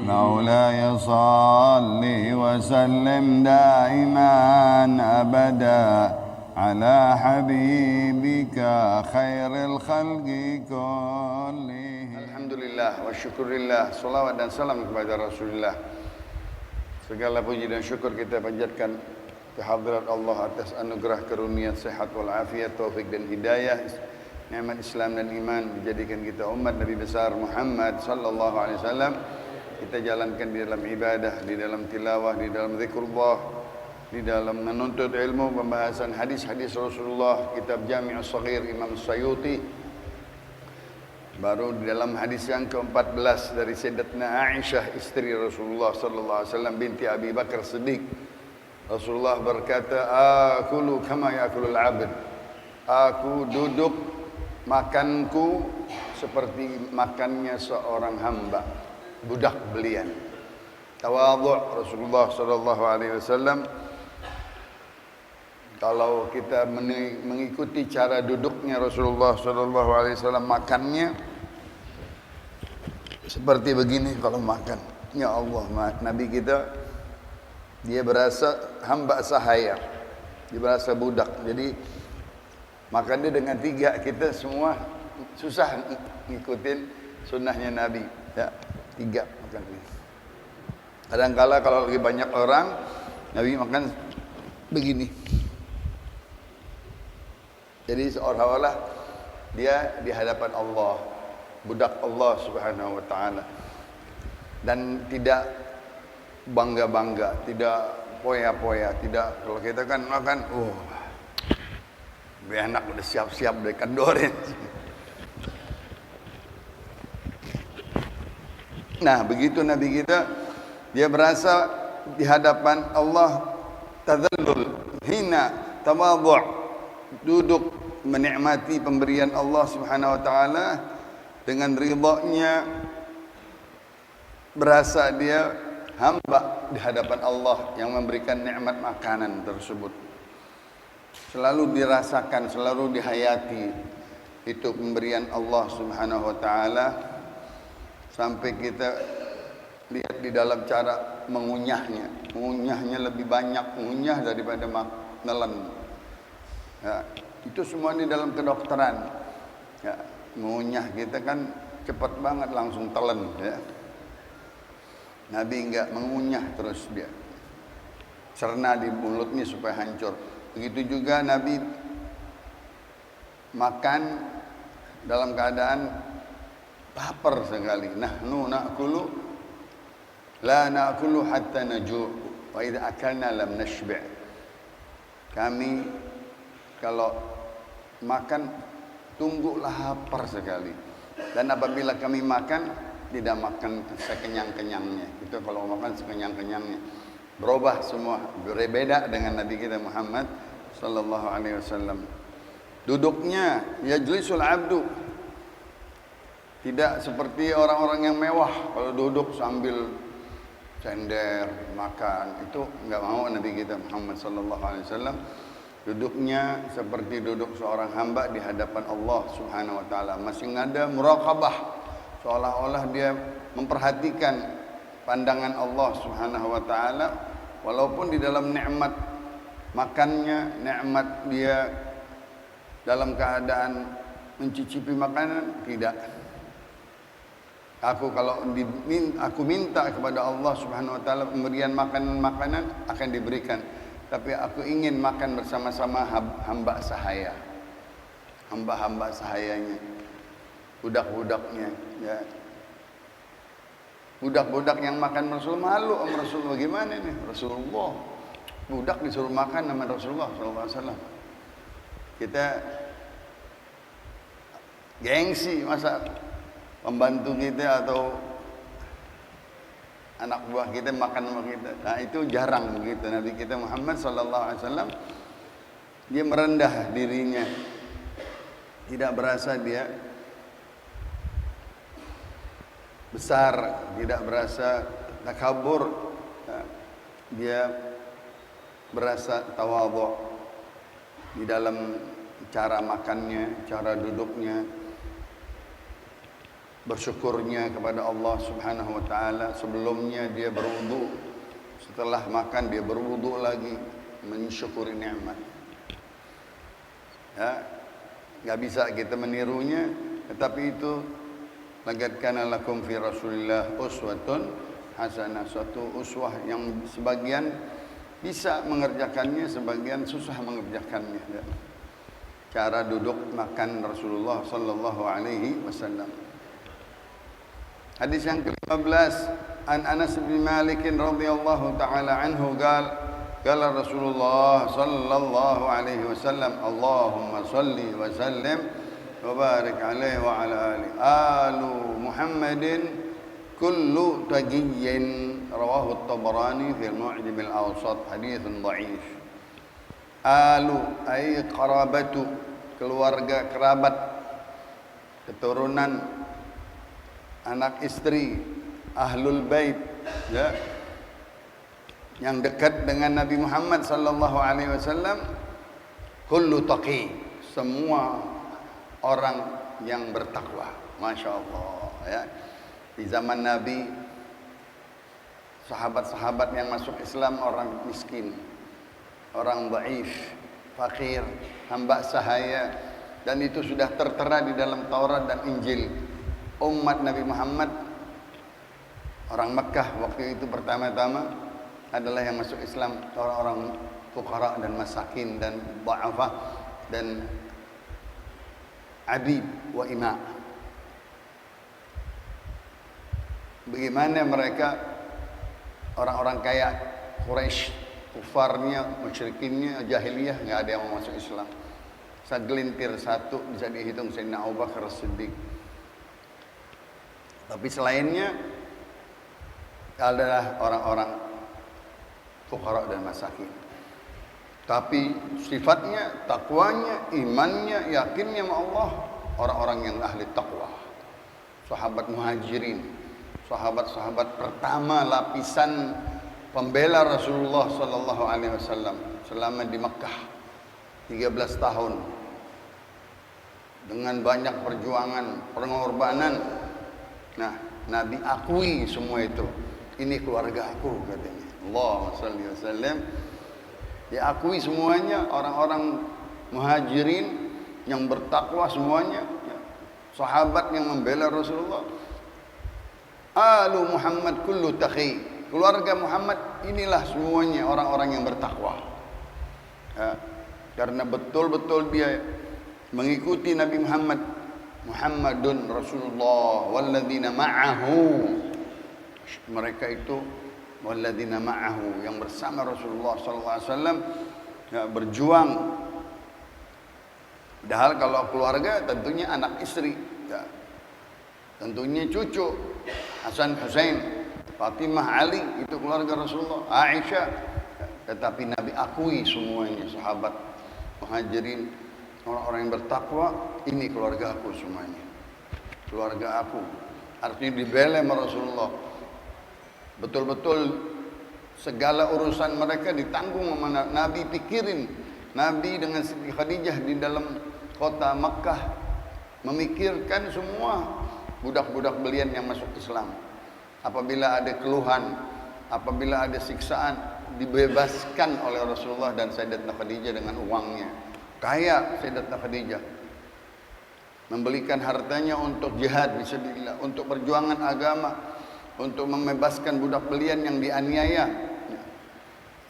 مولاي صل وسلم دائما أبدا على حبيبك خير الخلق كلهم. Alhamdulillah wa syukurillah, salawat dan salam kepada Rasulullah. Segala puji dan syukur kita panjatkan kehadirat Allah atas anugerah karunia sehat wal afiat, taufik dan hidayah, nikmat Islam dan iman, dijadikan kita umat Nabi besar Muhammad sallallahu alaihi wasallam. Kita jalankan di dalam ibadah, di dalam tilawah, di dalam zikrullah, di dalam menuntut ilmu, pembahasan hadis-hadis Rasulullah, kitab Jami' As-Saghir Imam As-Sayuti. Baru di dalam hadis yang ke-14 dari Sayyidatuna Aisyah, istri Rasulullah sallallahu alaihi wasallam, binti Abi Bakar Siddiq. Rasulullah berkata, "Akulu kama yakulul 'abd." Aku duduk, makanku seperti makannya seorang hamba, budak belian. Tawadhu' Rasulullah sallallahu alaihi wasallam. Kalau kita mengikuti cara duduknya Rasulullah sallallahu alaihi wasallam, makannya seperti begini kalau makan. Ya Allah, Nabi kita dia berasa hamba sahaya, dia berasa budak. Jadi makan dia dengan tiga, kita semua susah ngikutin sunnahnya Nabi. Ya, tiga makan. Kadang-kala kalau lagi banyak orang, Nabi makan begini. Jadi seolah-olah dia di hadapan Allah, budak Allah Subhanahu wa taala. Dan tidak bangga-bangga, tidak poya-poya, tidak. Kalau kita kan makan, enak udah siap-siap dari kandorin. Nah, begitu Nabi kita, dia berasa di hadapan Allah tadzallul, hina, tawadhu', duduk menikmati pemberian Allah Subhanahu wa taala dengan ridha-Nya, berasa dia hamba di hadapan Allah yang memberikan nikmat makanan tersebut. Selalu dirasakan, selalu dihayati itu pemberian Allah Subhanahu wa taala, sampai kita lihat di dalam cara mengunyahnya. Mengunyahnya lebih banyak mengunyah daripada menelan. Ya, itu semua di dalam kedokteran. Ya, mengunyah kita kan cepat banget langsung telan. Ya. Nabi enggak mengunyah terus, dia cerna di mulutnya supaya hancur. Begitu juga Nabi makan dalam keadaan lapar sekali. Nahnu na'kulu la na'kulu hatta naju' wa idza akalna lam nashbi'. Kami kalau makan tunggu lapar sekali, dan apabila kami makan tidak makan sekenyang-kenyangnya. Itu kalau makan sekenyang-kenyangnya. Berubah semua, berbeda dengan Nabi kita Muhammad sallallahu alaihi wasallam. Duduknya yajlisul abdu, tidak seperti orang-orang yang mewah. Kalau duduk sambil cender makan, itu enggak mau Nabi kita Muhammad sallallahu alaihi wasallam. Duduknya seperti duduk seorang hamba di hadapan Allah Subhanahu wa taala. Masih ada muraqabah, seolah-olah dia memperhatikan pandangan Allah Subhanahu wa taala, walaupun di dalam nikmat makannya, nikmat dia dalam keadaan mencicipi makanan, tidak. Aku kalau aku minta kepada Allah Subhanahu wa taala pemberian makanan akan diberikan. Tapi aku ingin makan bersama-sama hamba sahaya, hamba-hamba sahayanya, budak-budaknya. Ya. Budak-budak yang makan Rasul malu sama Rasul. Bagaimana nih Rasulullah? Budak disuruh makan sama Rasulullah SAW. Kita gengsi, masa pembantu kita atau anak buah kita makan sama kita. Nah, itu jarang begitu. Nabi kita Muhammad sallallahu alaihi wasallam dia merendah dirinya. Tidak berasa dia besar, tidak berasa takabur. Dia berasa tawadhu di dalam cara makannya, cara duduknya. bersyukurnya kepada Allah Subhanahu wa taala. Sebelumnya dia berwudu, setelah makan dia berwudu lagi, mensyukuri nikmat. Ya, enggak bisa kita menirunya, tetapi itu laqad kana lakum fi Rasulillah uswatun hasanah, suatu uswah yang sebagian bisa mengerjakannya, sebagian susah mengerjakannya. Ya. Cara duduk makan Rasulullah sallallahu alaihi wasallam. Hadis yang ke-15, an Anas bin Malik radhiyallahu taala anhu qala Rasulullah sallallahu alaihi wasallam, Allahumma salli wa sallim wa barik alaihi wa ala ali alu Muhammadin kullu taqiyyin, rawahu at-Tabarani fi al-Mu'jam al-Awsat, haditsun dha'if. Alu ay qarabatu, keluarga, kerabat, keturunan, anak istri, ahlul bait, ya, yang dekat dengan Nabi Muhammad sallallahu alaihi wasallam. Kullu taqi, semua orang yang bertakwa. Masya Allah, ya. Di zaman Nabi, sahabat-sahabat yang masuk Islam orang miskin, orang dhaif, fakir, hamba sahaya, dan itu sudah tertera di dalam Taurat dan Injil. Umat Nabi Muhammad, orang Mekah waktu itu pertama-tama adalah yang masuk Islam orang-orang fuqara dan masakin dan dha'afa dan abid wa ima. Bagaimana mereka, orang-orang kaya Quraisy, kufarnya, musyrikinnya, jahiliyah, enggak ada yang mau masuk Islam. Segelintir satu bisa dihitung Sayyidina Abu Bakar As-Siddiq. Tapi selainnya adalah orang-orang fuqara dan masakin. Tapi sifatnya, takwanya, imannya, yakinnya sama Allah, orang-orang yang ahli takwa. Sahabat Muhajirin, sahabat-sahabat pertama lapisan pembela Rasulullah sallallahu alaihi wasallam selama di Mekah 13 tahun. Dengan banyak perjuangan, pengorbanan. Nah, Nabi akui semua itu. Ini keluarga aku, katanya. Allahumma shalli wa sallam. Diakui semuanya, orang-orang Muhajirin yang bertakwa semuanya, ya. Sahabat yang membela Rasulullah. Alu Muhammad kullu taqi, keluarga Muhammad inilah semuanya orang-orang yang bertakwa. Ya, karena betul-betul dia mengikuti Nabi Muhammad. Muhammadun Rasulullah walladzina ma'ahu, mereka itu walladzina ma'ahu, yang bersama Rasulullah sallallahu alaihi wasallam, ya, berjuang. Padahal kalau keluarga tentunya anak istri, ya, tentunya cucu, Hasan Husain, Fatimah, Ali, itu keluarga Rasulullah, Aisyah. Ya, tetapi Nabi akui semuanya, sahabat Muhajirin, orang-orang yang bertakwa, ini keluarga aku semuanya. Keluarga aku. Artinya dibela sama Rasulullah. Betul-betul segala urusan mereka ditanggung sama Nabi. Pikirin, Nabi dengan Siti Khadijah di dalam kota Makkah memikirkan semua budak-budak belian yang masuk Islam. Apabila ada keluhan, apabila ada siksaan, dibebaskan oleh Rasulullah dan Sayyidatuna Khadijah dengan uangnya. Kaya Sayyidatuna Khadijah, membelikan hartanya untuk jihad fisabilillah, untuk perjuangan agama, untuk membebaskan budak belian yang dianiaya.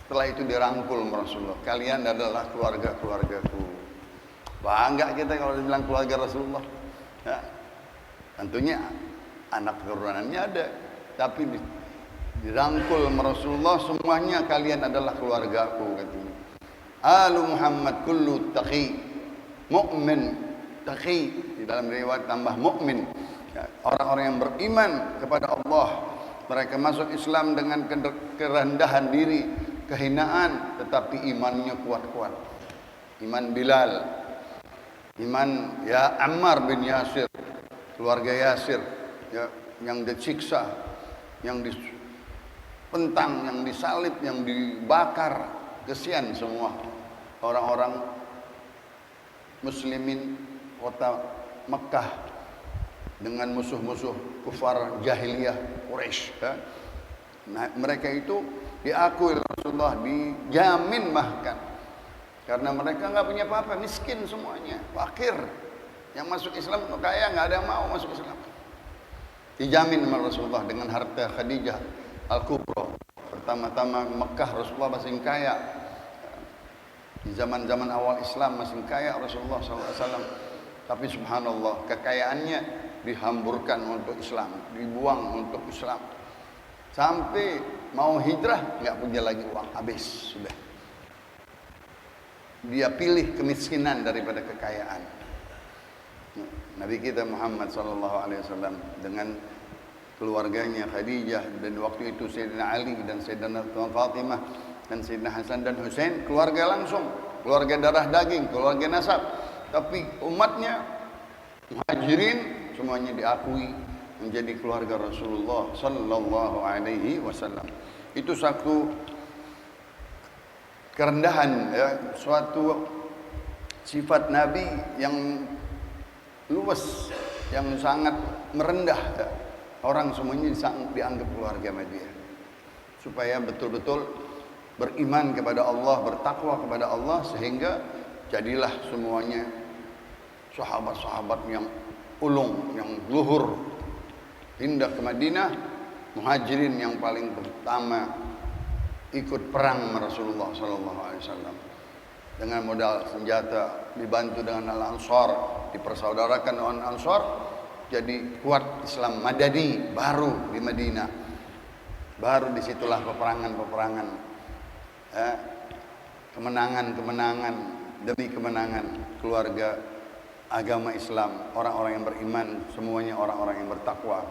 Setelah itu dirangkul Rasulullah, kalian adalah keluarga-keluargaku. Bangga kita kalau dibilang keluarga Rasulullah. Ya, tentunya anak keturunannya ada, tapi dirangkul Rasulullah, semuanya kalian adalah keluargaku, katanya. Alu Muhammad kullu taqi, mu'min, taqi, di dalam riwayat tambah mukmin. Ya, orang-orang yang beriman kepada Allah, mereka masuk Islam dengan kerendahan diri, kehinaan, tetapi imannya kuat-kuat. Iman Bilal, iman ya Ammar bin Yasir, keluarga Yasir, ya, yang disiksa, yang dipentang, yang disalib, yang dibakar, kesian semua orang-orang muslimin kota Mekah dengan musuh-musuh kufar jahiliyah Quraisy. Ya. Nah, mereka itu diakui oleh Rasulullah, dijamin bahkan, karena mereka nggak punya apa-apa, miskin semuanya, fakir. Yang masuk Islam kaya, nggak ada yang mau masuk Islam. Dijamin oleh Rasulullah dengan harta Khadijah Al-Kubra. Pertama-tama Mekah Rasulullah masih kaya. Di zaman-zaman awal Islam masih kaya Rasulullah SAW. Tapi subhanallah, kekayaannya dihamburkan untuk Islam, dibuang untuk Islam. Sampai mau hijrah nggak punya lagi uang, habis sudah. Dia pilih kemiskinan daripada kekayaan. Nabi kita Muhammad SAW dengan keluarganya Khadijah, dan waktu itu Sayyidina Ali dan Sayyidina Fatimah dan Sayyidina Hasan dan Husain, keluarga langsung, keluarga darah daging, keluarga nasab. Tapi umatnya Muhajirin semuanya diakui menjadi keluarga Rasulullah sallallahu alaihi wasallam. Itu satu kerendahan, ya, suatu sifat Nabi yang luas, yang sangat merendah, ya. Orang semuanya dianggap keluarga dia, supaya betul-betul beriman kepada Allah, bertakwa kepada Allah, sehingga jadilah semuanya sahabat-sahabat yang ulung, yang luhur, pindah ke Madinah. Muhajirin yang paling pertama ikut perang Rasulullah SAW dengan modal senjata, dibantu dengan Al-Ansar, dipersaudarakan dengan Ansar, jadi kuat Islam Madani baru di Madinah. Baru disitulah peperangan-peperangan, kemenangan-kemenangan demi kemenangan keluarga agama Islam, orang-orang yang beriman, semuanya orang-orang yang bertakwa.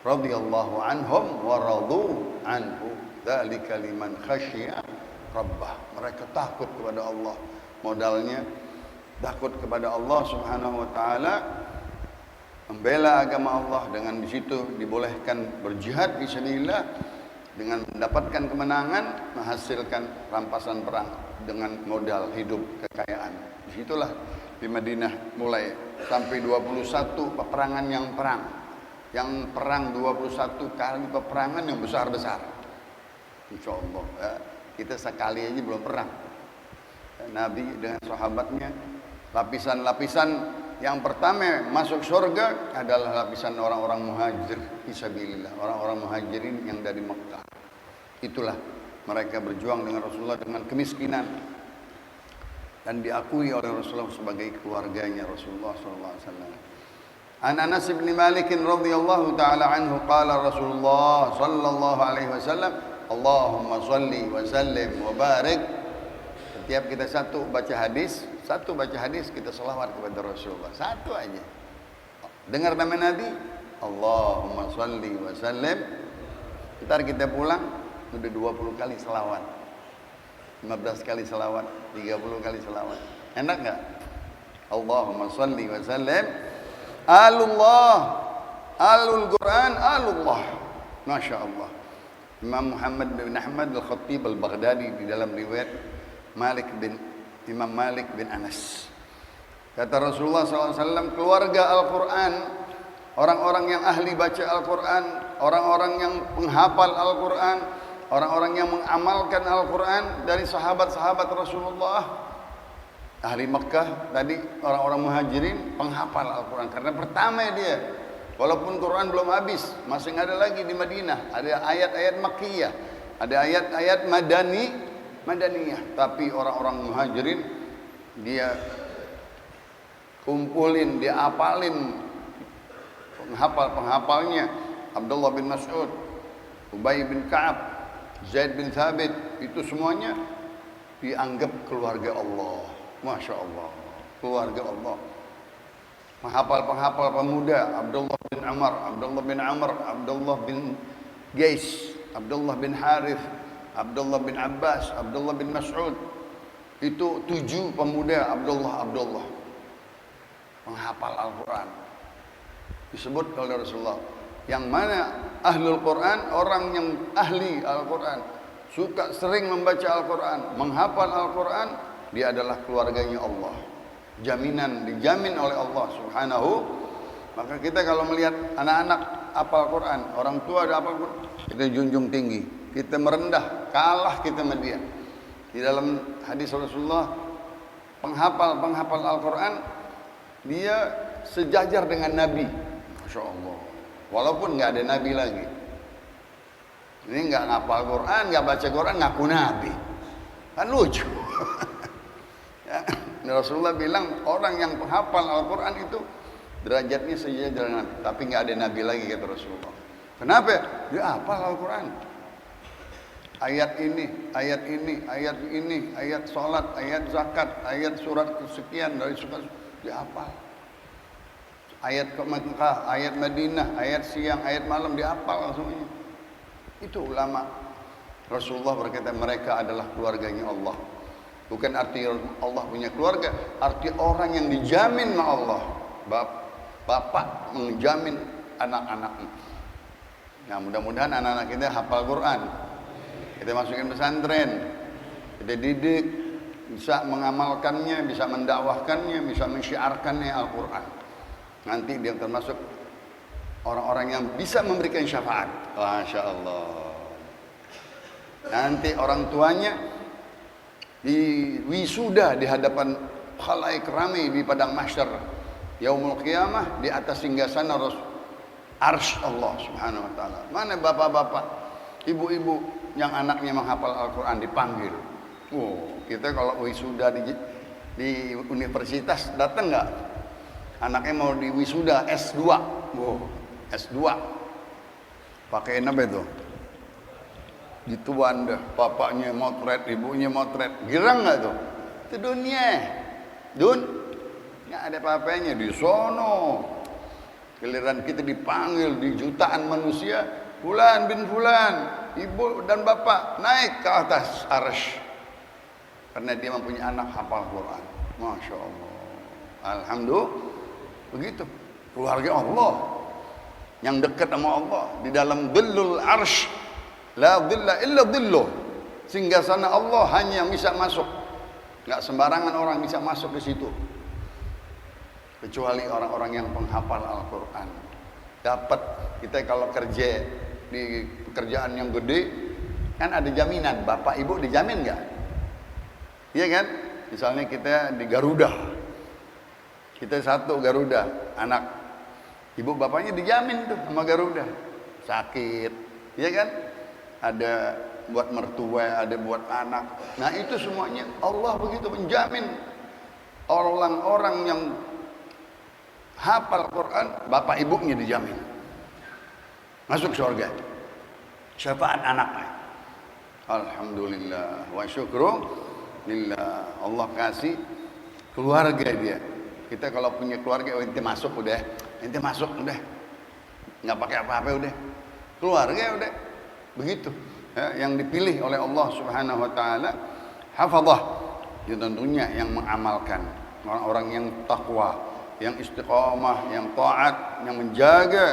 Radhiyallahu anhum wa radu anhu, dzalika liman khasyia rabbah. Mereka takut kepada Allah, modalnya takut kepada Allah Subhanahu wa taala, membela agama Allah, dengan di situ dibolehkan berjihad fisabilillah dengan mendapatkan kemenangan, menghasilkan rampasan perang dengan modal hidup kekayaan. Disitulah di Madinah mulai sampai 21 peperangan yang perang 21 kali peperangan yang besar-besar. Insya Allah, ya. Kita sekali aja belum perang. Nabi dengan sahabatnya, lapisan-lapisan yang pertama masuk surga adalah lapisan orang-orang muhajir fisabilillah, orang-orang muhajirin yang dari Mekah. Itulah mereka berjuang dengan Rasulullah dengan kemiskinan, dan diakui oleh Rasulullah sebagai keluarganya Rasulullah SAW. An Anas bin Malik radhiyallahu taala anhu qala Rasulullah sallallahu alaihi wasallam, Allahumma shalli wa sallim wa barik. Setiap kita satu baca hadis kita selawat kepada Rasulullah, satu aja. Dengar nama Nabi, Allahumma shalli wa sallim. Ntar kita pulang udah 20 kali selawat, 15 kali selawat, 30 kali selawat. Enak nggak? Allahumma shalli wa sallim. Alullah, alul Quran, alullah. Masya Allah. Imam Muhammad bin Ahmad Al-Khattib Al-Baghdadi di dalam riwayat Imam Malik bin Anas, kata Rasulullah SAW, keluarga Al-Quran, orang-orang yang ahli baca Al-Quran, orang-orang yang penghafal Al-Quran, orang-orang yang mengamalkan Al-Quran dari sahabat-sahabat Rasulullah. Ahli Mekah tadi, orang-orang muhajirin penghafal Al-Quran, karena pertama dia, walaupun Quran belum habis, masih ada lagi di Madinah, ada ayat-ayat Makkiyah, ada ayat-ayat Madaniyah, tapi orang-orang muhajirin dia kumpulin, dia apalin, penghafalnya Abdullah bin Mas'ud, Ubay bin Ka'ab, Zaid bin Thabit, itu semuanya dianggap keluarga Allah. Masya Allah, keluarga Allah. Penghafal pemuda, Abdullah bin Amr, Abdullah bin Qais, Abdullah bin Harith, Abdullah bin Abbas, Abdullah bin Mas'ud. Itu 7 pemuda Abdullah penghafal Al-Quran. Disebut oleh Rasulullah, yang mana ahlul Quran, orang yang ahli Al-Quran, suka sering membaca Al-Quran, menghafal Al-Quran, dia adalah keluarganya Allah. Dijamin oleh Allah Subhanahu Maka kita kalau melihat anak-anak hafal Quran, orang tua ada hafal Quran, kita junjung tinggi, kita merendah, kalah kita sama dia. Di dalam hadis Rasulullah, penghafal Al-Quran dia sejajar dengan Nabi. Masya Allah. Walaupun nggak ada Nabi lagi. Ini nggak ngapal Quran, nggak baca Quran, ngaku Nabi. Kan lucu. Ya, Rasulullah bilang orang yang penghafal Al-Quran itu derajatnya sejajar dengan Nabi. Tapi nggak ada Nabi lagi kata Rasulullah. Kenapa? Dia hafal Al-Quran. Ayat ini, ayat ini, ayat ini, ayat sholat, ayat zakat, ayat surat kesekian dari surat dia hafal. Ayat ke Mekah, ayat Madinah, ayat siang, ayat malam dia hafal semuanya. Itu ulama. Rasulullah berkata mereka adalah keluarganya Allah. Bukan arti Allah punya keluarga, arti orang yang dijamin sama Allah. Bapak menjamin anak-anaknya. Nah, mudah-mudahan anak-anak kita hafal Quran. Kita masukin pesantren, kita didik, bisa mengamalkannya, bisa mendakwahkannya, bisa mensyiarkannya Al-Quran. Nanti dia termasuk orang-orang yang bisa memberikan syafaat. Masya Allah. Nanti orang tuanya di wisuda di hadapan khalaik ramai di padang mahsyar yaumul qiyamah di atas singgasana arsy Allah Subhanahu wa taala. Mana bapak-bapak, ibu-ibu yang anaknya menghafal Al-Quran dipanggil. Kita kalau wisuda di universitas datang nggak? Anaknya mau di wisuda S2. S2. Pakai apa itu? Gituan dah, bapaknya motret, ibunya motret. Girang nggak tuh? Itu dunia. Nggak ada apa-apanya di sono. Giliran kita dipanggil di jutaan manusia, Fulan bin Fulan, ibu dan bapak naik ke atas arsy. Karena dia mempunyai anak hafal Quran. Masya Allah. Alhamdulillah. Begitu. Keluarga Allah. Yang dekat sama Allah. Di dalam dhillul arsy. La dhilla illa dhilluh. Singgasana Allah hanya yang bisa masuk. Enggak sembarangan orang bisa masuk ke situ. Kecuali orang-orang yang penghafal Al-Quran. Dapat kita kalau kerja di pekerjaan yang gede, kan ada jaminan. Bapak ibu dijamin nggak? Iya kan? Misalnya kita di Garuda. Kita satu Garuda, anak. Ibu bapaknya dijamin tuh sama Garuda. Sakit. Iya kan? Ada buat mertua, ada buat anak. Nah itu semuanya Allah begitu menjamin. Orang-orang yang hafal Quran, bapak ibunya dijamin masuk surga. Syafaat anaknya. Alhamdulillah wa syukru lillah. Allah kasih keluarga dia. Kita kalau punya keluarga, ente masuk udah, ente masuk udah, nggak pakai apa-apa udah, keluarga udah, begitu. Ya, yang dipilih oleh Allah Subhanahu Wa Taala, hafadzah, ya tentunya yang mengamalkan, orang-orang yang takwa, yang istiqamah, yang taat, yang menjaga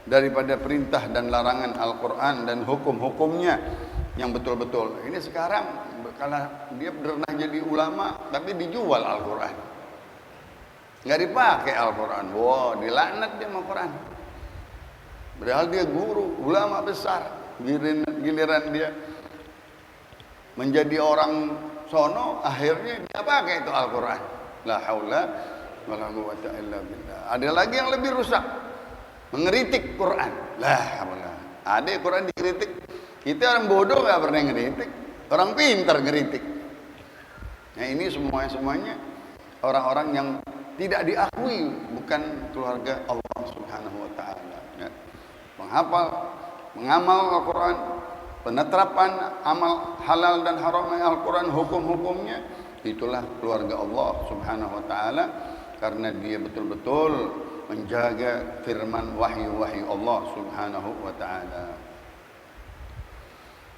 daripada perintah dan larangan Al-Quran dan hukum-hukumnya yang betul-betul. Ini sekarang kalau dia pernah jadi ulama tapi dijual Al-Quran, nggak dipakai Al-Quran, wah dilaknat dia sama Quran. Padahal dia guru, ulama besar, giliran dia menjadi orang sono, akhirnya dia pakai itu Al-Quran. La haula wala quwwata illa billah. Ada lagi yang lebih rusak, mengeritik Quran. La haula. Ada Quran dikritik. Kita orang bodoh nggak pernah ngeritik, orang pintar ngeritik. Nah ini semuanya orang-orang yang tidak diakui, bukan keluarga Allah Subhanahu Wa Taala. Ya. Menghafal, mengamal Al-Quran, penerapan amal halal dan haram Al-Quran, hukum-hukumnya, itulah keluarga Allah Subhanahu Wa Taala. Karena dia betul-betul menjaga firman wahyu-wahyu Allah Subhanahu wa taala.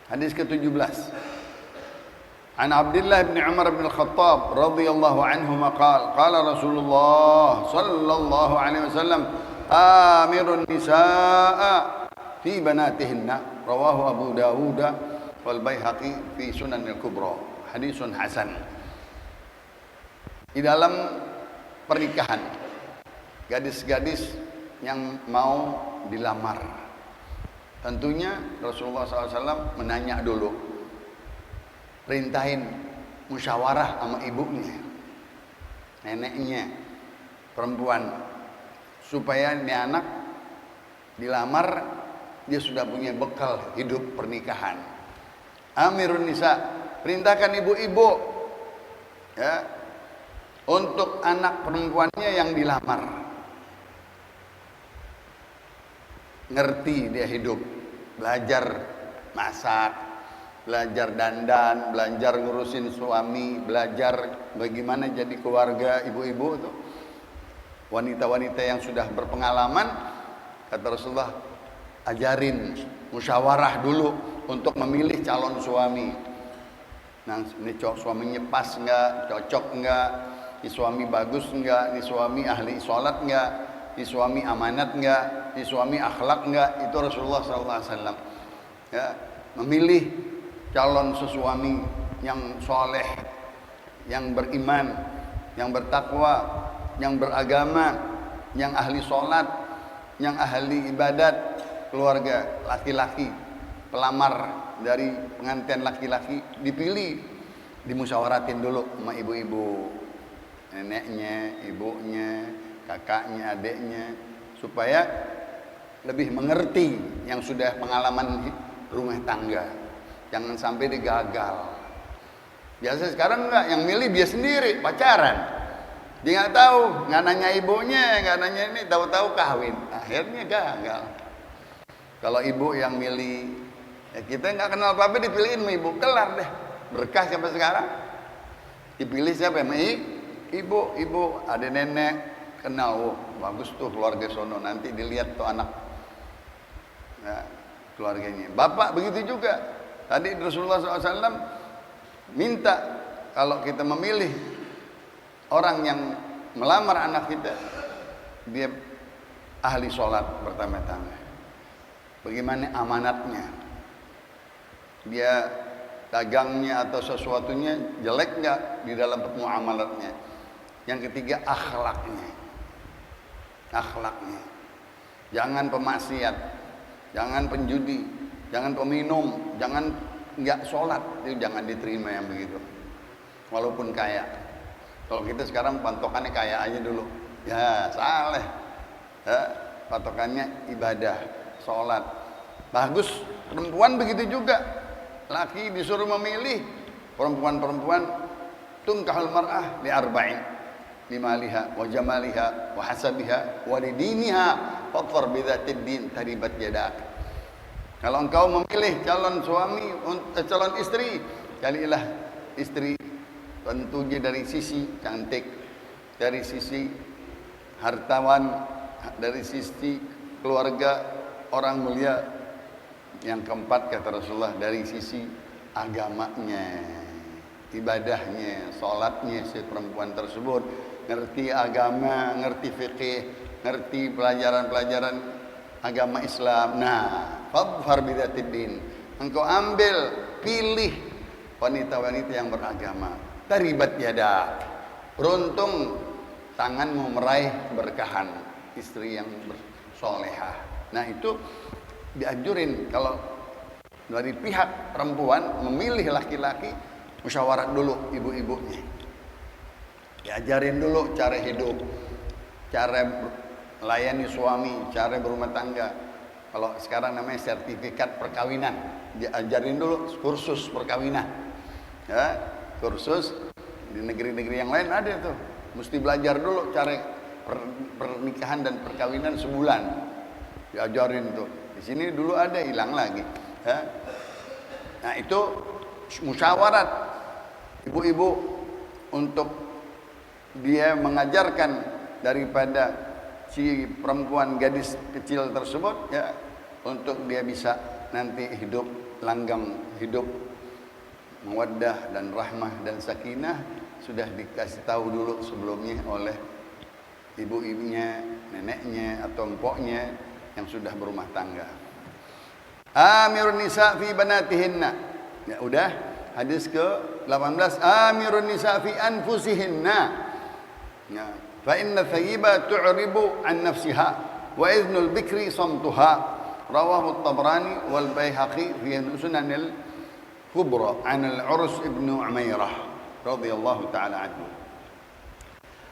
Hadis ke-17. An Abdullah bin Umar bin Al-Khattab radhiyallahu anhuma qala Rasulullah sallallahu alaihi wasallam amirun nisaa fi banatihinna rawahu Abu Dawud wal Baihaqi fi Sunan al-Kubra. Hadisun hasan. Di dalam pernikahan, gadis-gadis yang mau dilamar. Tentunya Rasulullah SAW menanya dulu, perintahin musyawarah sama ibunya, neneknya, perempuan, supaya ini anak dilamar dia sudah punya bekal hidup pernikahan. Amirun Nisa, perintahkan ibu-ibu ya untuk anak perempuannya yang dilamar, ngerti dia hidup, belajar masak, belajar dandan, belajar ngurusin suami, belajar bagaimana jadi keluarga. Ibu-ibu tuh, wanita-wanita yang sudah berpengalaman, kata Rasulullah, ajarin musyawarah dulu untuk memilih calon suami. Nah, ini suaminya pas enggak, cocok enggak, ini suami bagus enggak, ini suami ahli sholat enggak, ini suami amanat enggak, ini suami akhlak enggak. Itu Rasulullah SAW ya, memilih calon sesuami yang soleh, yang beriman, yang bertakwa, yang beragama, yang ahli sholat, yang ahli ibadat, keluarga laki-laki, pelamar dari pengantin laki-laki dipilih, dimusyawaratin dulu sama ibu-ibu, neneknya, ibunya, kakaknya, adiknya, supaya lebih mengerti yang sudah pengalaman rumah tangga. Jangan sampai digagal. Biasa sekarang enggak, yang milih dia sendiri, pacaran. Dia nggak tahu, nggak nanya ibunya, nggak nanya ini, tahu-tahu kawin. Akhirnya gagal. Kalau ibu yang milih, ya kita nggak kenal apa-apa dipilihin sama ibu, kelar deh. Berkah sampai sekarang. Dipilih siapa? Ibu, ada nenek, kenal, oh, bagus tuh keluarga sono. Nanti dilihat tuh anak, ya, keluarganya. Bapak begitu juga. Tadi Rasulullah SAW minta kalau kita memilih orang yang melamar anak kita, dia ahli sholat pertama-tama. Bagaimana amanatnya? Dia dagangnya atau sesuatunya jelek nggak di dalam muamalatnya? Yang ketiga akhlaknya. Akhlaknya. Jangan pemaksiat, jangan penjudi, jangan peminum, jangan nggak sholat, itu jangan diterima yang begitu. Walaupun kaya. Kalau kita sekarang patokannya kaya aja dulu, ya saleh, ya, patokannya ibadah, sholat, bagus. Perempuan begitu juga, laki disuruh memilih, perempuan tungkahul mar'ah li arba'in, limaliha wa jamaliha wa hasabiha wa lidiniha fadfar bidzatid din taribat yadak. Kalau engkau memilih calon suami, calon istri, carilah istri tentunya dari sisi cantik, dari sisi hartawan, dari sisi keluarga orang mulia. Yang keempat kata Rasulullah, dari sisi agamanya, ibadahnya, sholatnya si perempuan tersebut, ngerti agama, ngerti fikih, ngerti pelajaran-pelajaran agama Islam. Nah, fadfar bidzatid din, engkau ambil, pilih wanita-wanita yang beragama. Taribat yada, beruntung tanganmu meraih keberkahan, istri yang bersolehah. Nah itu dianjurin kalau dari pihak perempuan memilih laki-laki, musyawarah dulu ibu-ibunya, diajarin dulu cara hidup, cara melayani suami, cara berumah tangga. Kalau sekarang namanya sertifikat perkawinan, diajarin dulu kursus perkawinan, ya, kursus di negeri-negeri yang lain ada tuh, mesti belajar dulu cara pernikahan dan perkawinan sebulan, diajarin tuh. Di sini dulu ada, hilang lagi, ya. Nah itu musyawarat ibu-ibu untuk dia mengajarkan daripada si perempuan gadis kecil tersebut, ya, untuk dia bisa nanti hidup langgeng, hidup mawaddah dan rahmah dan sakinah, sudah dikasih tahu dulu sebelumnya oleh ibu-ibunya, neneknya atau empoknya yang sudah berumah tangga. Amirun nisa fi banatihinna. Ya udah, hadis ke-18, amirun nisa fi anfusihinna. Ya, Fa inna thayyiba tu'ribu an nafsiha wa idhnul bikri samtuha. Rawahu at-Tabrani wal Baihaqi fi Sunanil Kubra an al-Urus ibn Umairah radhiyallahu taala anhu.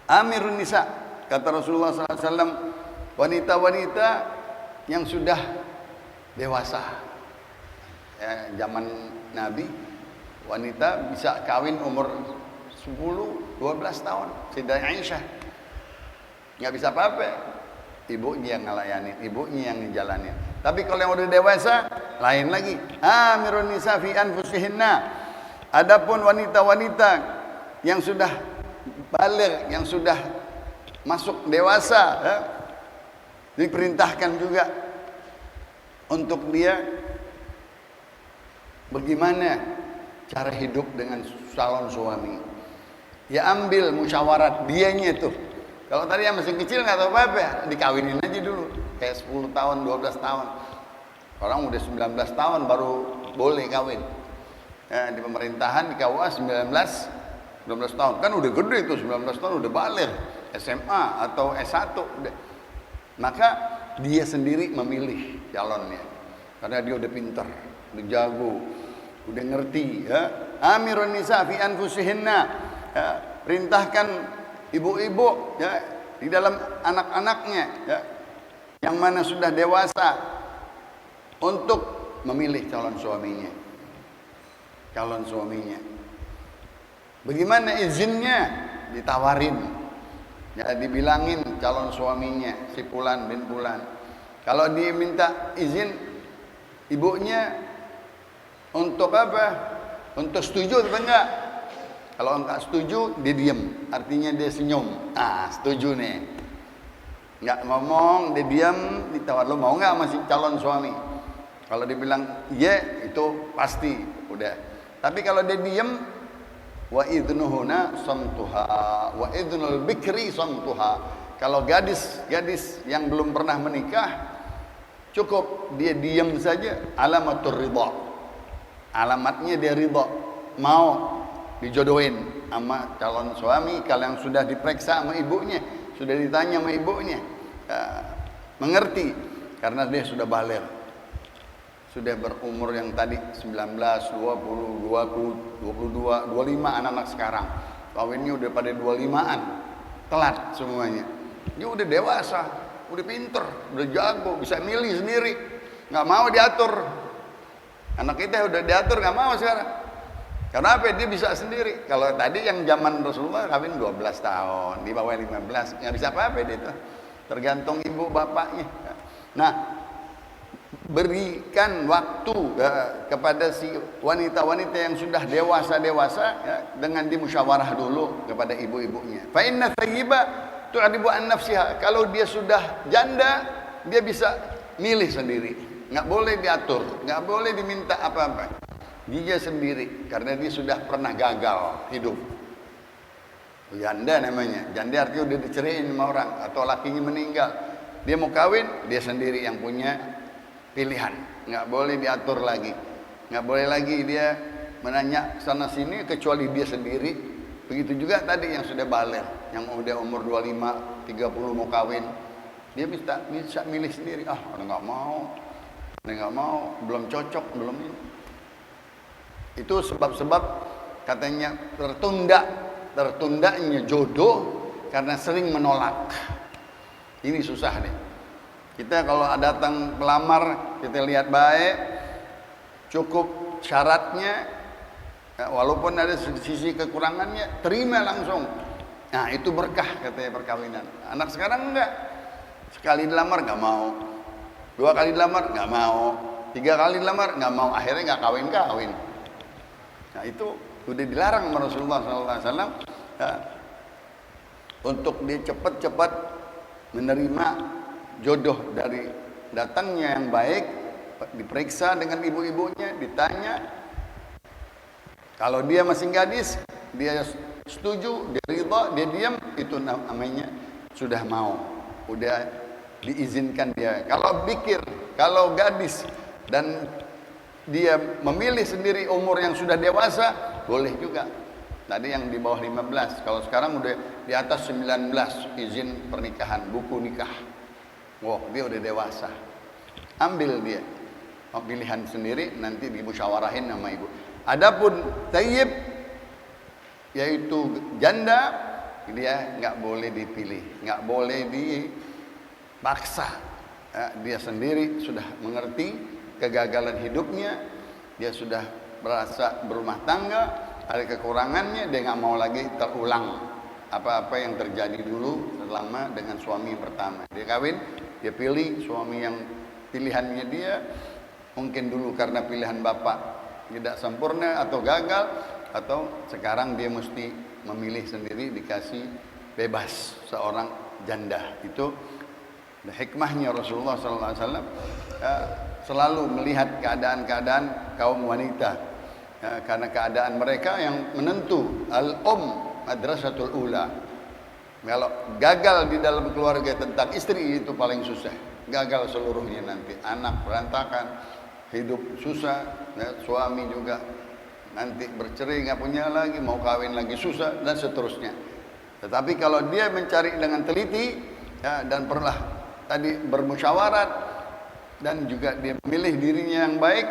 Amirun nisa, kata Rasulullah SAW, wanita-wanita yang sudah dewasa. Ya, zaman Nabi, wanita bisa kawin umur 10-12 tahun. Sayyidah Aisyah nggak bisa apa-apa, ibunya yang ngelayanin, ibunya yang ngejalanin. Tapi kalau yang udah dewasa, lain lagi. Amirun nisa fi anfusihinna. Adapun wanita-wanita yang sudah baligh, yang sudah masuk dewasa, ya, diperintahkan juga untuk dia bagaimana cara hidup dengan calon suami. Ya ambil musyawarat dianya tuh. Kalau tadi yang masih kecil nggak tahu apa-apa, dikawinin aja dulu. Kayak 10 tahun, 12 tahun. Orang udah 19 tahun baru boleh kawin. Ya, di pemerintahan di KUA 12 tahun. Kan udah gede itu, 19 tahun udah baligh, SMA atau S1 udah. Maka dia sendiri memilih calonnya. Karena dia udah pintar, udah jago, udah ngerti, ya. Amirun nisa fi anfusihinna. Ya, perintahkan ibu-ibu, ya, di dalam anak-anaknya, ya, yang mana sudah dewasa, untuk memilih calon suaminya. Calon suaminya. Bagaimana izinnya? Ditawarin. Ya, dibilangin calon suaminya, si Fulan bin Fulan. Kalau dia minta izin ibunya untuk apa? Untuk setuju atau enggak? Kalau enggak setuju, dia diam. Artinya dia senyum. Ah, setuju nih. Enggak ngomong, dia diam, ditawar, lo mau enggak sama si calon suami? Kalau dia bilang iya, itu pasti udah. Tapi kalau dia diam, wa idnuhuna samtuha wa idnul bikri samtuha. Kalau gadis yang belum pernah menikah, cukup dia diam saja, alamatur ridha. Alamatnya dia ridha, mau dijodohin sama calon suami. Kalau yang sudah diperiksa sama ibunya, sudah ditanya sama ibunya, mengerti karena dia sudah baligh, sudah berumur yang tadi 19, 20, 22, 25. Anak-anak sekarang kawinnya udah pada 25-an, telat semuanya. Dia udah dewasa, udah pinter, udah jago, bisa milih sendiri, nggak mau diatur. Anak kita udah diatur, nggak mau sekarang. Karena apa? Dia bisa sendiri. Kalau tadi yang zaman Rasulullah kawin 12 tahun, di bawah 15, nggak bisa apa-apa dia itu. Tergantung ibu bapaknya. Nah, berikan waktu kepada si wanita-wanita yang sudah dewasa-dewasa, ya, dengan dimusyawarah dulu kepada ibu-ibunya. Fa inna thayyiba tu'ribu an nafsiha. Kalau dia sudah janda, dia bisa milih sendiri. Nggak boleh diatur, nggak boleh diminta apa-apa. Dia sendiri, karena dia sudah pernah gagal hidup. Janda namanya. Janda artinya udah diceraiin sama orang atau lakinya meninggal. Dia mau kawin, dia sendiri yang punya pilihan. Nggak boleh diatur lagi. Nggak boleh lagi dia menanya sana sini kecuali dia sendiri. Begitu juga tadi yang sudah baligh, yang udah umur 25, 30 mau kawin. Dia bisa milih sendiri. Ah, nggak mau, belum cocok, belum ini. Itu sebab-sebab katanya tertundanya jodoh karena sering menolak. Ini susah nih. Kita kalau datang pelamar, kita lihat baik, cukup syaratnya, walaupun ada sisi kekurangannya, terima langsung. Nah, itu berkah katanya perkawinan. Anak sekarang enggak. Sekali dilamar nggak mau, 2 kali dilamar nggak mau, 3 kali dilamar nggak mau, akhirnya nggak kawin. Nah, itu sudah dilarang sama Rasulullah SAW, ya, untuk dia cepat-cepat menerima jodoh dari datangnya yang baik, diperiksa dengan ibu-ibunya, ditanya. Kalau dia masih gadis, dia setuju, dia ridha, dia diam, itu namanya sudah mau, udah diizinkan dia. Kalau bikir, kalau gadis dan dia memilih sendiri umur yang sudah dewasa, boleh juga. Tadi yang di bawah 15, kalau sekarang udah di atas 19 izin pernikahan, buku nikah. Wah, dia udah dewasa. Ambil dia. Pilihan sendiri, nanti dimusyawarahin sama ibu. Adapun tayyib, yaitu janda, dia nggak boleh dipilih, nggak boleh dipaksa. Dia sendiri sudah mengerti kegagalan hidupnya, dia sudah merasa berumah tangga, ada kekurangannya, dia nggak mau lagi terulang apa-apa yang terjadi dulu selama dengan suami pertama. Dia kawin, dia pilih suami yang pilihannya dia. Mungkin dulu karena pilihan bapak tidak sempurna atau gagal, atau sekarang dia mesti memilih sendiri, dikasih bebas seorang janda. Itu hikmahnya Rasulullah SAW selalu melihat keadaan-keadaan kaum wanita, karena keadaan mereka yang menentu. Madrasatul ula. Kalau gagal di dalam keluarga tentang istri, itu paling susah. Gagal seluruhnya nanti, anak berantakan, hidup susah, suami juga nanti bercerai, nggak punya lagi, mau kawin lagi susah, dan seterusnya. Tetapi kalau dia mencari dengan teliti, dan pernah tadi bermusyawarat, dan juga dia memilih dirinya yang baik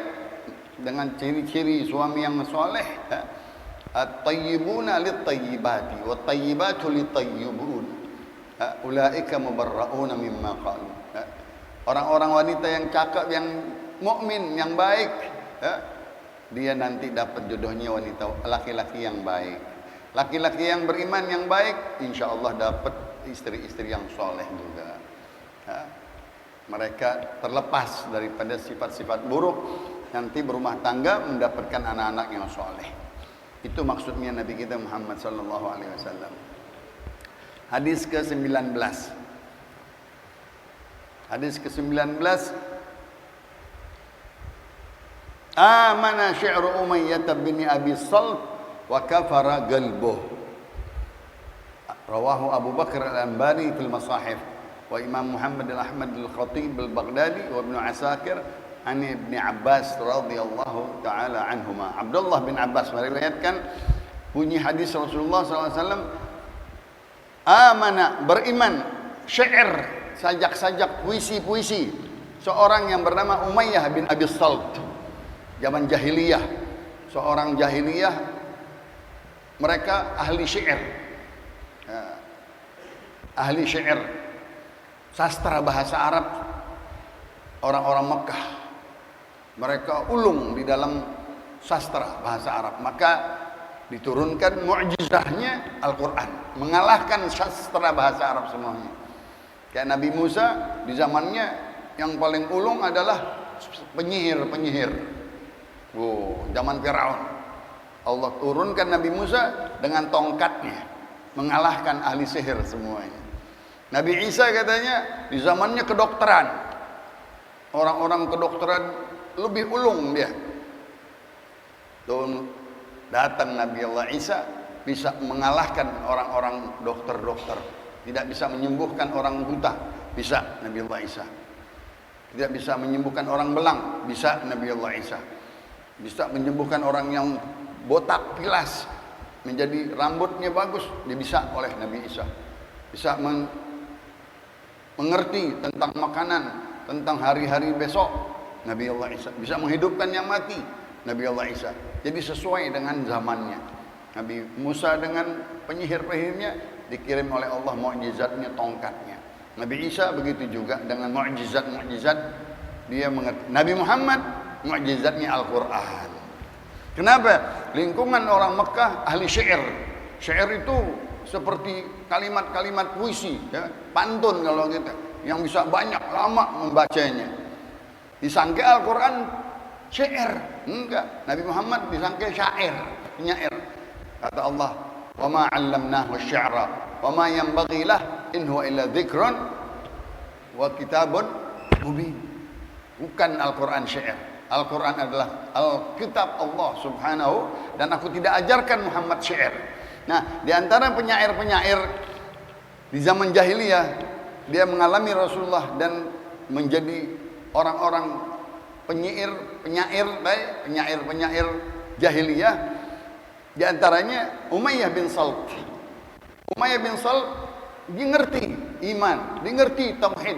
dengan ciri-ciri suami yang soleh, at-tayyibuna lit-tayyibati wat-tayyibatu lit-tayyibun, ulaika mubarrauna mimma qalu. Orang-orang wanita yang cakep, yang mukmin, yang baik, dia nanti dapat jodohnya wanita laki-laki yang baik. Laki-laki yang beriman yang baik, insya Allah dapat istri-istri yang soleh juga. Mereka terlepas daripada sifat-sifat buruk, nanti berumah tangga mendapatkan anak-anak yang soleh. Itu maksudnya Nabi kita Muhammad sallallahu alaihi wasallam. Hadis ke-19. Hadis ke-19. Amana syi'ru Umayyah bin Abi Salt wa kafara qalbuh. Rawahu Abu Bakar al-Anbari fil Masahif wa Imam Muhammad al-Ahmad al-Khatib al-Baghdadi wa Ibnu Asakir an Ibnu Abbas radhiyallahu taala anhuma. Abdullah bin Abbas meriwayatkan bunyi hadis Rasulullah SAW, amana, beriman, syair, sajak-sajak, puisi-puisi seorang yang bernama Umayyah bin Abi Salt. Zaman jahiliyah, seorang jahiliyah, mereka ahli syair, ahli syair, sastra bahasa Arab. Orang-orang Mekah, mereka ulung di dalam sastra bahasa Arab, maka diturunkan mu'jizahnya Al-Quran, mengalahkan sastra bahasa Arab semuanya. Kayak Nabi Musa, di zamannya yang paling ulung adalah penyihir-penyihir. Zaman Firaun, Allah turunkan Nabi Musa dengan tongkatnya, mengalahkan ahli sihir semuanya. Nabi Isa katanya di zamannya kedokteran, orang-orang kedokteran lebih ulung dia. Datang Nabi Allah Isa, bisa mengalahkan orang-orang dokter-dokter. Tidak bisa menyembuhkan orang buta, bisa Nabi Allah Isa. Tidak bisa menyembuhkan orang belang, bisa Nabi Allah Isa. Bisa menyembuhkan orang yang botak pilas menjadi rambutnya bagus, dia bisa oleh Nabi Isa. Bisa mengerti tentang makanan, tentang hari-hari besok, Nabi Allah Isa. Bisa menghidupkan yang mati, Nabi Allah Isa. Jadi sesuai dengan zamannya. Nabi Musa dengan penyihir-penyihirnya dikirim oleh Allah mukjizatnya, tongkatnya. Nabi Isa begitu juga dengan mukjizat-mukjizat dia mengerti. Nabi Muhammad mukjizatnya Al-Quran. Kenapa? Lingkungan orang Mekah ahli syair. Syair itu seperti kalimat-kalimat puisi, ya, pantun kalau kita, yang bisa banyak lama membacanya. Disangka Al-Quran syair, enggak. Nabi Muhammad disangka syair, penyair. Kata Allah, "Wa ma 'allamnahu asy-syi'ra wa ma yanbaghi lah in huwa illa dzikrun wa kitabun mubin." Bukan Al-Quran syair. Al-Quran adalah Alkitab Allah Subhanahu, dan aku tidak ajarkan Muhammad syair. Nah, di antara penyair-penyair di zaman jahiliyah, dia mengalami Rasulullah dan menjadi orang-orang penyair jahiliyah. Di antaranya Umayyah bin Salt. Umayyah bin Salb, dia ngerti iman, dia ngerti tauhid,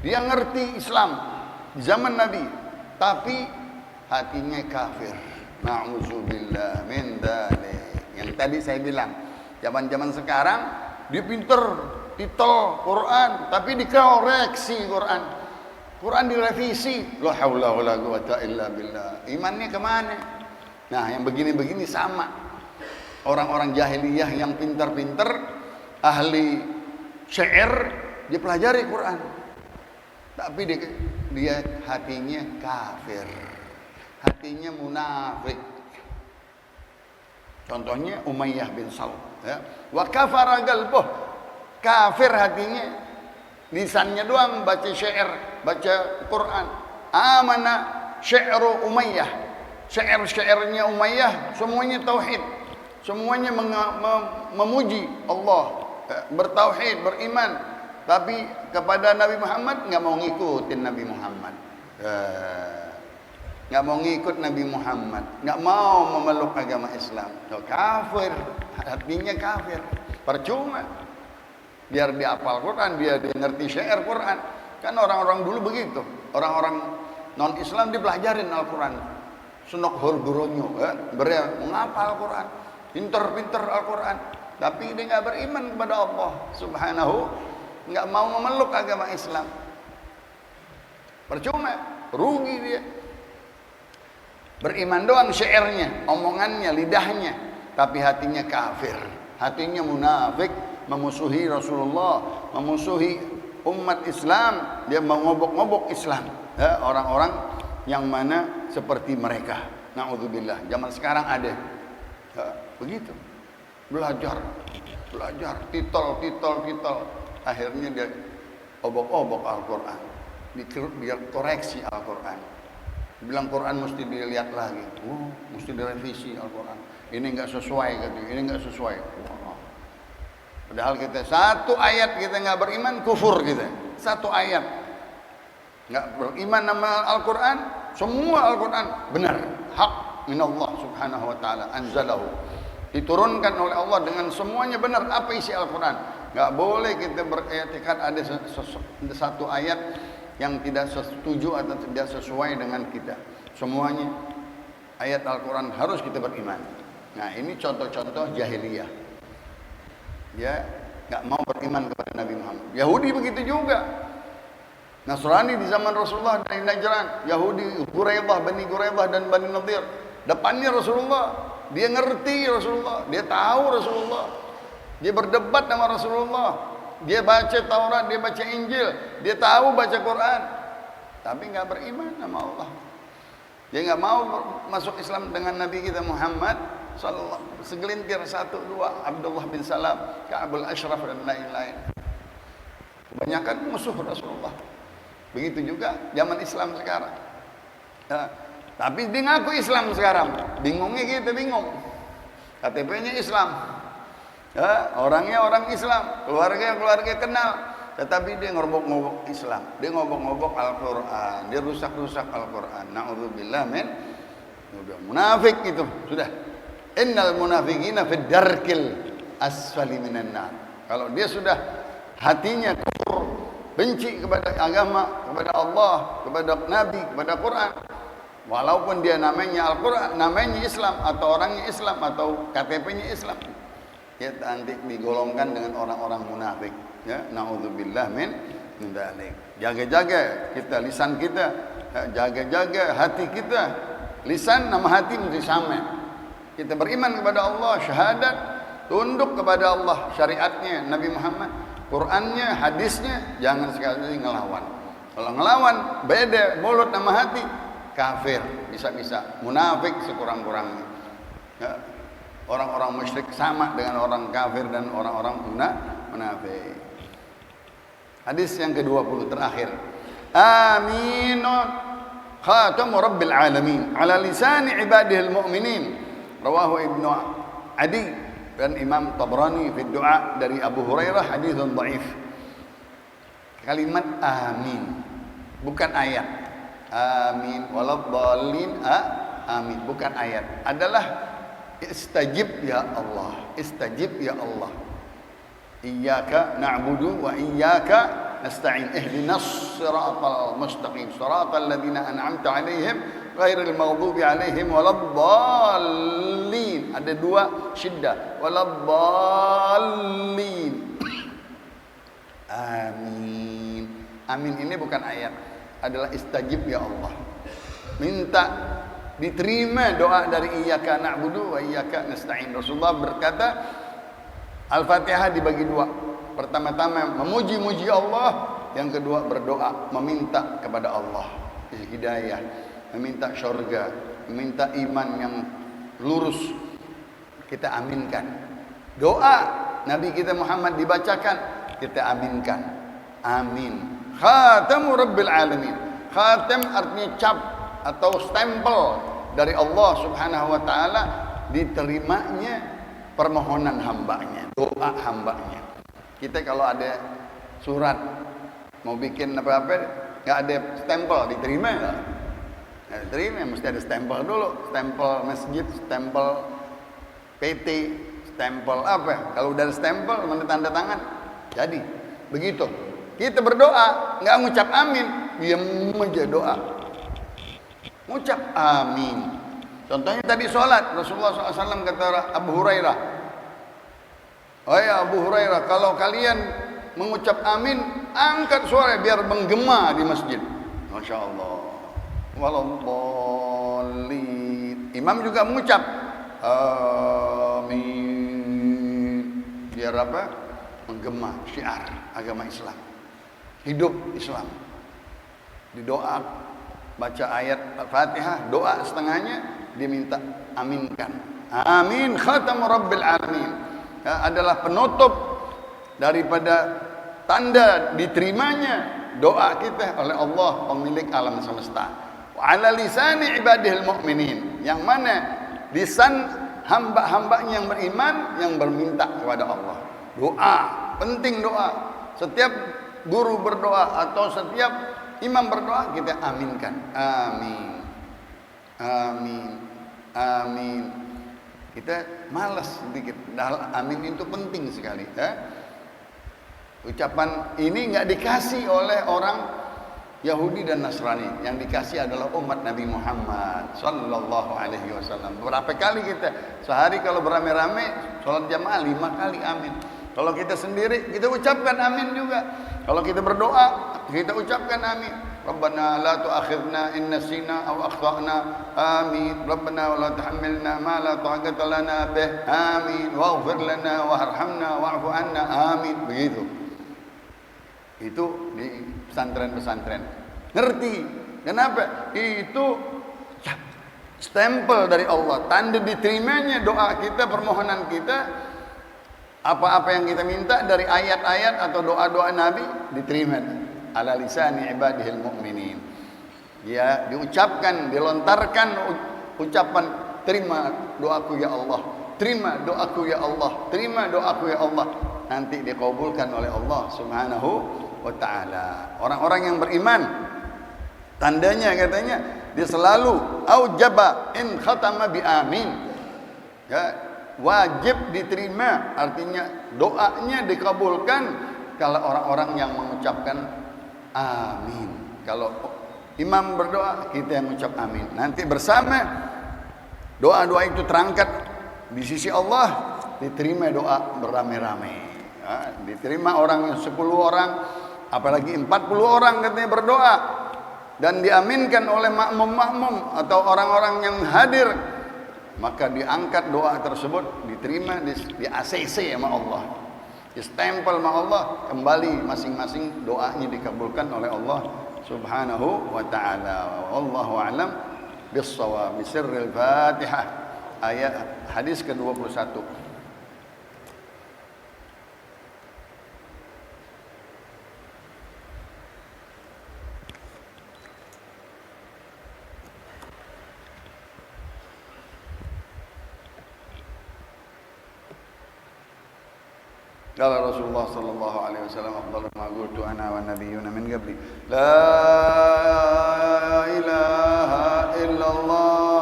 dia ngerti Islam di zaman Nabi, tapi hatinya kafir. Na'udzubillah min dzalik. Yang tadi saya bilang, zaman-zaman sekarang dia pinter titel Quran, tapi dikoreksi Quran. Quran direvisi. La haula wala quwata illa billah. Imannya kemana? Nah, yang begini-begini sama. Orang-orang jahiliyah yang pintar-pintar, ahli syair, dia pelajari Quran, tapi dia hatinya kafir, hatinya munafik. Contohnya Umayyah bin Salb, ya. Wa kafara qalbuh, kafir hatinya, lisannya doang baca syair, baca Quran. Amana syi'ru Umayyah, syair-syairnya Umayyah semuanya tauhid, semuanya memuji Allah, bertauhid, beriman, tapi kepada Nabi Muhammad nggak mau ngikutin Nabi Muhammad, nggak mau ngikut Nabi Muhammad, nggak mau memeluk agama Islam. So, kafir, hatinya kafir. Percuma biar dia hafal Quran, dia ngerti syair Quran. Kan orang-orang dulu begitu, orang-orang non Islam dipelajarin Al-Quran, sunok hurguronyo, menghafal Al-Quran, pinter-pinter Al-Quran, tapi dia nggak beriman kepada Allah Subhanahu, nggak mau memeluk agama Islam. Percuma, rugi dia. Beriman doang syairnya, omongannya, lidahnya, tapi hatinya kafir, hatinya munafik, memusuhi Rasulullah, memusuhi umat Islam, dia mengobok-ngobok Islam, ya, orang-orang yang mana seperti mereka. Na'udzubillah. Zaman sekarang ada, ya, begitu, belajar, titol, akhirnya dia obok-obok Al-Quran, dia koreksi Al-Quran, bilang Quran mesti dilihat lagi, mesti direvisi Al-Quran, ini nggak sesuai, katanya, ini nggak sesuai. Padahal kita satu ayat kita nggak beriman, kufur kita. Satu ayat nggak beriman nama Al-Quran, semua Al-Quran benar, hak minallah subhanahu wa ta'ala, anzalahu, diturunkan oleh Allah dengan semuanya benar. Apa isi Al-Quran? Nggak boleh kita beriktikad ada satu ayat yang tidak setuju atau tidak sesuai dengan kita. Semuanya ayat Al-Quran harus kita beriman. Nah, ini contoh-contoh jahiliyah. Dia nggak mau beriman kepada Nabi Muhammad. Yahudi begitu juga. Nasrani di zaman Rasulullah dari Najran, Yahudi Quraidah, Bani Quraidah dan Bani Nadir. Depannya Rasulullah, dia ngerti Rasulullah, dia tahu Rasulullah, dia berdebat sama Rasulullah, dia baca Taurat, dia baca Injil, dia tahu baca Quran, tapi nggak beriman sama Allah. Dia nggak mau masuk Islam dengan Nabi kita Muhammad sallallahu, segelintir satu dua, Abdullah bin Salam, Ka'bul Ashraf dan lain-lain. Kebanyakan musuh Rasulullah. Begitu juga zaman Islam sekarang. Ya, tapi dia ngaku Islam sekarang, bingungnya kita bingung. KTP-nya Islam, ya, orangnya orang Islam, keluarga kenal, tetapi dia ngobok-ngobok Islam, dia ngobok-ngobok Al-Quran, dia rusak-rusak Al-Quran. Na'udzubillah min, udah munafik itu sudah. Innal munafiqina fid darkil asfali minan nar. Kalau dia sudah hatinya kufur, benci kepada agama, kepada Allah, kepada Nabi, kepada Quran, walaupun dia namanya Al-Quran, namanya Islam, atau orangnya Islam, atau KTP-nya Islam, dia nanti digolongkan dengan orang-orang munafik. Ya, na'udzubillah min dzalik. Jaga-jaga kita lisan kita, jaga-jaga hati kita. Lisan sama hati mesti sama. Kita beriman kepada Allah, syahadat, tunduk kepada Allah, syariatnya Nabi Muhammad, Qurannya, hadisnya, jangan sekali ngelawan. Kalau ngelawan beda mulut sama hati, kafir bisa-bisa, munafik sekurang-kurangnya. Ya, orang-orang musyrik sama dengan orang kafir dan orang-orang munafik. Hadis yang ke-20 terakhir. Aminun khatamu rabbil alamin ala lisani ibadihil mu'minin. Rawahu Ibnu Adi dan Imam Tabrani fi doa dari Abu Hurairah, haditsun dhaif. Kalimat amin bukan ayat. Amin waladhdallin, amin bukan ayat. Adalah istajib ya Allah, istajib ya Allah. Iyyaka na'budu wa iyyaka nasta'in. Ihdinas siratal mustaqim. Siratal ladzina an'amta 'alaihim ghairil maghdubi 'alaihim waladdallin. Ada dua syiddah. Waladdallin. Amin. Amin ini bukan ayat, adalah istajib ya Allah. Minta diterima doa dari iyyaka na'budu wa iyyaka nasta'in. Rasulullah berkata, Al-Fatihah dibagi dua. Pertama-tama memuji-muji Allah, yang kedua berdoa, meminta kepada Allah hidayah, meminta syurga, meminta iman yang lurus. Kita aminkan. Doa Nabi kita Muhammad dibacakan, kita aminkan. Amin. Khatamu Rabbil Alamin. Khatam artinya cap atau stempel dari Allah Subhanahu wa taala, diterimanya permohonan hambanya, doa hambanya. Kita kalau ada surat mau bikin apa-apa, nggak ada stempel, diterima nggak? Nggak diterima, mesti ada stempel dulu, stempel masjid, stempel PT, stempel apa? Kalau udah ada stempel, mana tanda tangan, jadi begitu. Kita berdoa, nggak ngucap amin, diam aja doa. Ngucap amin. Contohnya tadi sholat, Rasulullah SAW kata Abu Hurairah, oh ya Abu Hurairah, kalau kalian mengucap amin, angkat suara biar menggema di masjid. Masya Allah. Waladdallin. Imam juga mengucap amin, biar apa? Menggema, syiar agama Islam, hidup Islam. Di doa, baca ayat Al-Fatihah, doa setengahnya diminta aminkan. Amin khatamu Rabbil Alamin. Ya, adalah penutup daripada tanda diterimanya doa kita oleh Allah pemilik alam semesta. Wa ala lisani ibadihil mu'minin, yang mana lisan hamba-hambanya yang beriman yang berminta kepada Allah. Doa, penting doa. Setiap guru berdoa atau setiap imam berdoa, kita aminkan. Amin. Amin. Amin. Kita malas sedikit. Amin itu penting sekali. Ya? Ucapan ini nggak dikasih oleh orang Yahudi dan Nasrani. Yang dikasih adalah umat Nabi Muhammad Sallallahu Alaihi Wasallam. Berapa kali kita sehari kalau beramai-ramai sholat jamaah 5 kali amin. Kalau kita sendiri kita ucapkan amin juga. Kalau kita berdoa kita ucapkan amin. Rabbana la tu'akhidna in nasina aw akhtana. Amin. Rabbana wa la tuhammilna ma la taqata lana bih. Amin. Waghfir lana warhamna wa'fu anna. Amin. Begitu. Itu di pesantren-pesantren. Ngerti? Kenapa? Itu stempel dari Allah, tanda diterimanya doa kita, permohonan kita. Apa-apa yang kita minta dari ayat-ayat atau doa-doa Nabi diterima ala lisani ibadihil mu'minin. Ya, diucapkan, dilontarkan ucapan, terima doaku ya Allah, terima doaku ya Allah, terima doaku ya Allah. Nanti dikabulkan oleh Allah Subhanahu wa taala. Orang-orang yang beriman, tandanya katanya dia selalu aujaba in khatama bi amin. Ya, wajib diterima, artinya doanya dikabulkan kalau orang-orang yang mengucapkan amin. Kalau imam berdoa, kita yang mengucap amin. Nanti bersama doa-doa itu terangkat di sisi Allah, diterima doa beramai-ramai. Ya, diterima orang 10 orang, apalagi 40 orang katanya berdoa dan diaminkan oleh makmum-makmum atau orang-orang yang hadir, maka diangkat doa tersebut, diterima, di ACC sama Allah, di stempel sama Allah, kembali masing-masing doanya dikabulkan oleh Allah Subhanahu wa taala. Wallahu a'lam bis-shawab. Bisirril Fatihah. Ayat hadis ke-21. Qala Rasulullah sallallahu alaihi wasallam, afdalu ma qultu ana wan nabiyyuna min qabli, la ilaha illallah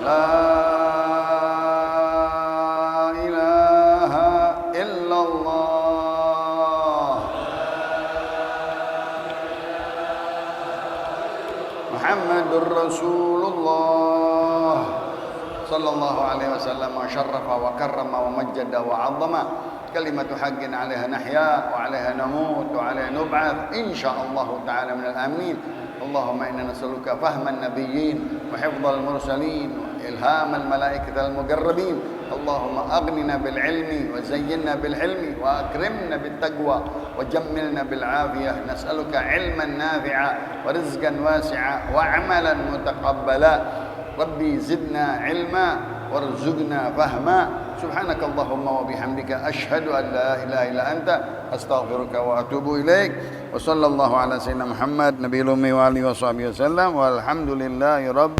لا إله إلا الله محمد رسول الله صلى الله عليه وسلم وشرف وكرم ومجد وعظم كلمة حق عليها نحيا وعليها نموت وعليها نبعث إن شاء الله تعالى من الآمنين. اللهم إنا نسألك فهم النبيين وحفظ المرسلين وإلهام الملائكة المقربين. اللهم أغننا بالعلم وزينا بالحلم وأكرمنا بالتقوى وجملنا بالعافية. نسألك علما نافعا ورزقا واسعا وعملا متقبلا. ربي زدنا علما وارزقنا فهما. سبحانك اللهم وبحمدك أشهد أن لا إله إلا أنت أستغفرك وأتوب إليك. وصلى الله على سيدنا محمد نبي الأمي وآله وصحبه وسلم والحمد لله رب